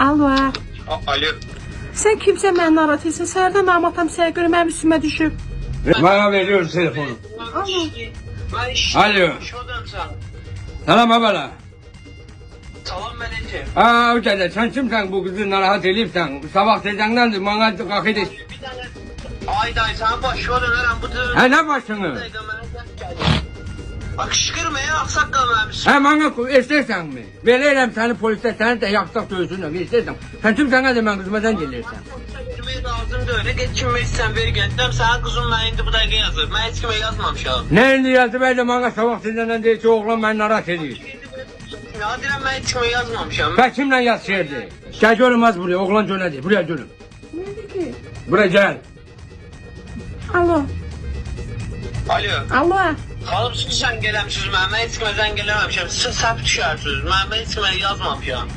Alo. Alo. Sen kimsə məni narahat etsin? Səhərdən mənim atam sənə görə mənim üstümə düşüb. Bana veriyor telefonu. Alo. Selam abla. Tamam Melek'im. Aa o kadar. Sen kimsen bu kızı narahat edipsen? Sabah tezenden de bana kalk edin. Bir tane Ayday sen baş ver önerim bu tür. Ha ne başını? Bak şıkırma ya aksak kalmamış. Ha bana istersen mi? Veririm seni polise seni de yaksak dövsünler. İstersen. Sen kimsen de ben kızmadan gelirsen. Vermeye lazım da öyle geçinmeyi sen veri gittim. Sana kızım ben indi bu dakika yazır. Ben hiç kime yazmamışım. Ne indi yazdı ben de bana sabah tezenden de oğlan beni narahat ediyor. Ya direm ben hiç kime yazmamışım. Ben kimle yaz şehirde? Gel görünmez buraya oğlan cönedir. Buraya görün. Nədir ki? Buraya gel. Alo. Alo. Alo. Kalıp sen gelemsiz ben hiç kimeden gelememişim. Siz sap düşersiniz. Ben hiç kime yazmamışım.